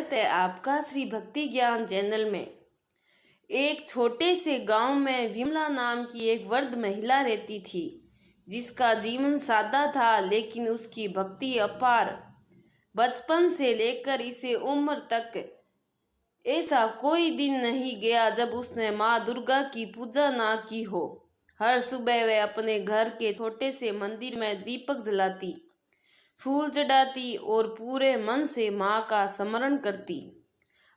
स्वागत है आपका श्री भक्ति ज्ञान चैनल में। एक छोटे से गांव में विमला नाम की एक वृद्ध महिला रहती थी, जिसका जीवन सादा था लेकिन उसकी भक्ति अपार। बचपन से लेकर इसे उम्र तक ऐसा कोई दिन नहीं गया जब उसने माँ दुर्गा की पूजा ना की हो। हर सुबह वह अपने घर के छोटे से मंदिर में दीपक जलाती, फूल चढ़ाती और पूरे मन से माँ का स्मरण करती।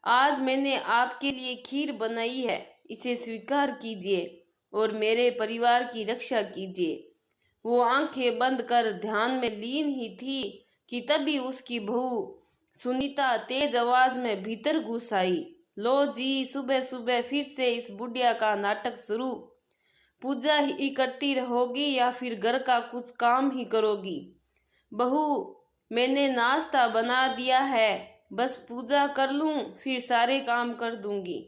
आज मैंने आपके लिए खीर बनाई है, इसे स्वीकार कीजिए और मेरे परिवार की रक्षा कीजिए। वो आंखें बंद कर ध्यान में लीन ही थी कि तभी उसकी बहू सुनीता तेज आवाज में भीतर घुस आई। लो जी, सुबह सुबह फिर से इस बुढ़िया का नाटक शुरू। पूजा ही करती रहोगी या फिर घर का कुछ काम ही करोगी? बहू, मैंने नाश्ता बना दिया है, बस पूजा कर लूं फिर सारे काम कर दूंगी।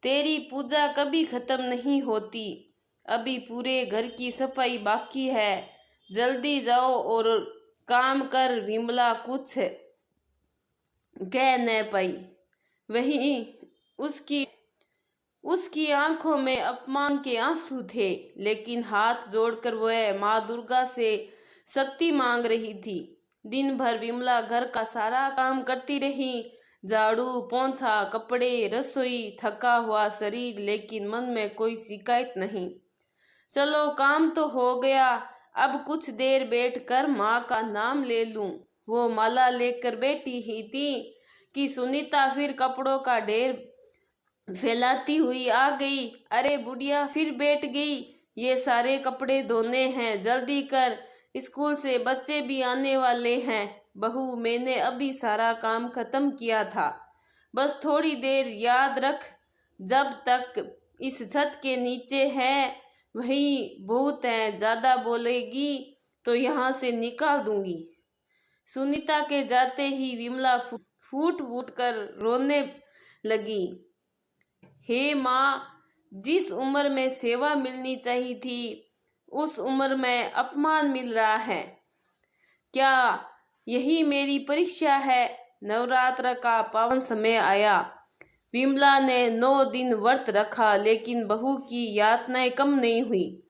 तेरी पूजा कभी खत्म नहीं होती, अभी पूरे घर की सफाई बाकी है। जल्दी जाओ और काम कर। विमला कुछ कह न पाई। वहीं उसकी आंखों में अपमान के आंसू थे, लेकिन हाथ जोड़कर वह माँ दुर्गा से शक्ति मांग रही थी। दिन भर विमला घर का सारा काम करती रही, झाड़ू पोंछा, कपड़े, रसोई। थका हुआ शरीर, लेकिन मन में कोई शिकायत नहीं। चलो काम तो हो गया, अब कुछ देर बैठकर माँ का नाम ले लूं। वो माला लेकर बैठी ही थी कि सुनीता फिर कपड़ों का ढेर फैलाती हुई आ गई। अरे बुढ़िया, फिर बैठ गई? ये सारे कपड़े धोने हैं, जल्दी कर, स्कूल से बच्चे भी आने वाले हैं। बहू, मैंने अभी सारा काम खत्म किया था, बस थोड़ी देर। याद रख, जब तक इस छत के नीचे है वही भूत है, ज्यादा बोलेगी तो यहाँ से निकाल दूंगी। सुनीता के जाते ही विमला फूट फूट कर रोने लगी। हे माँ, जिस उम्र में सेवा मिलनी चाहिए थी उस उम्र में अपमान मिल रहा है। क्या यही मेरी परीक्षा है? नवरात्र का पावन समय आया। विमला ने 9 दिन व्रत रखा, लेकिन बहू की यातनाएं कम नहीं हुई।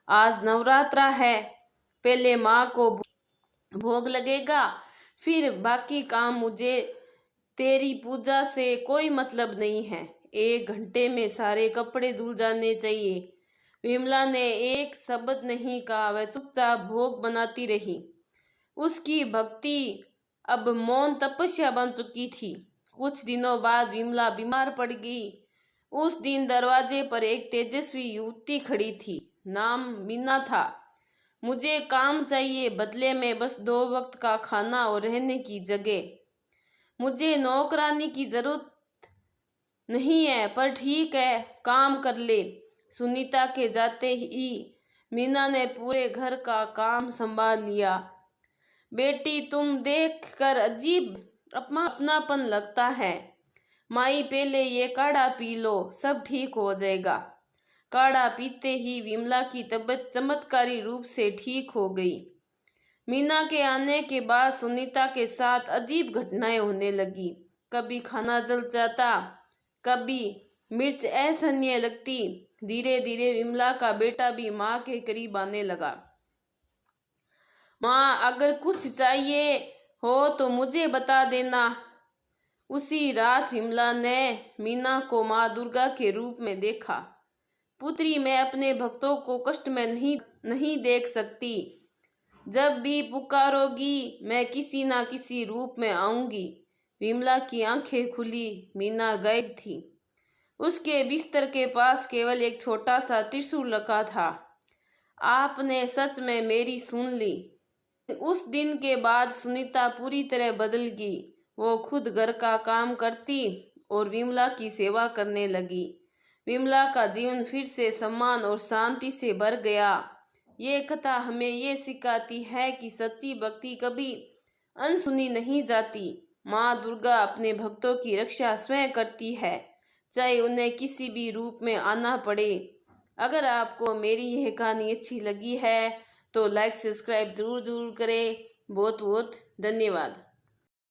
आज नवरात्रा है, पहले माँ को भोग लगेगा, फिर बाकी काम। मुझे तेरी पूजा से कोई मतलब नहीं है। 1 घंटे में सारे कपड़े धुल जाने चाहिए। विमला ने एक शब्द नहीं कहा, वह चुपचाप भोग बनाती रही। उसकी भक्ति अब मौन तपस्या बन चुकी थी। कुछ दिनों बाद विमला बीमार पड़ गई। उस दिन दरवाजे पर एक तेजस्वी युवती खड़ी थी, नाम मीना था। मुझे काम चाहिए, बदले में बस 2 वक्त का खाना और रहने की जगह। मुझे नौकरानी की जरूरत नहीं है, पर ठीक है, काम कर ले। सुनीता के जाते ही मीना ने पूरे घर का काम संभाल लिया। बेटी, तुम देख कर अजीब अपनापन लगता है। माई, पहले ये काढ़ा पी लो, सब ठीक हो जाएगा। काढ़ा पीते ही विमला की तबीयत चमत्कारी रूप से ठीक हो गई। मीना के आने के बाद सुनीता के साथ अजीब घटनाएं होने लगी। कभी खाना जल जाता, कभी मिर्च असहनीय लगती। धीरे धीरे विमला का बेटा भी माँ के करीब आने लगा। माँ, अगर कुछ चाहिए हो तो मुझे बता देना। उसी रात विमला ने मीना को माँ दुर्गा के रूप में देखा। पुत्री, मैं अपने भक्तों को कष्ट में नहीं देख सकती। जब भी पुकारोगी मैं किसी ना किसी रूप में आऊंगी। विमला की आंखें खुली, मीना गायब थी। उसके बिस्तर के पास केवल एक छोटा सा त्रिशूल रखा था। आपने सच में मेरी सुन ली। उस दिन के बाद सुनीता पूरी तरह बदल गई। वो खुद घर का काम करती और विमला की सेवा करने लगी। विमला का जीवन फिर से सम्मान और शांति से भर गया। ये कथा हमें ये सिखाती है कि सच्ची भक्ति कभी अनसुनी नहीं जाती। माँ दुर्गा अपने भक्तों की रक्षा स्वयं करती है, चाहे उन्हें किसी भी रूप में आना पड़े। अगर आपको मेरी यह कहानी अच्छी लगी है तो लाइक सब्सक्राइब जरूर करें। बहुत बहुत धन्यवाद।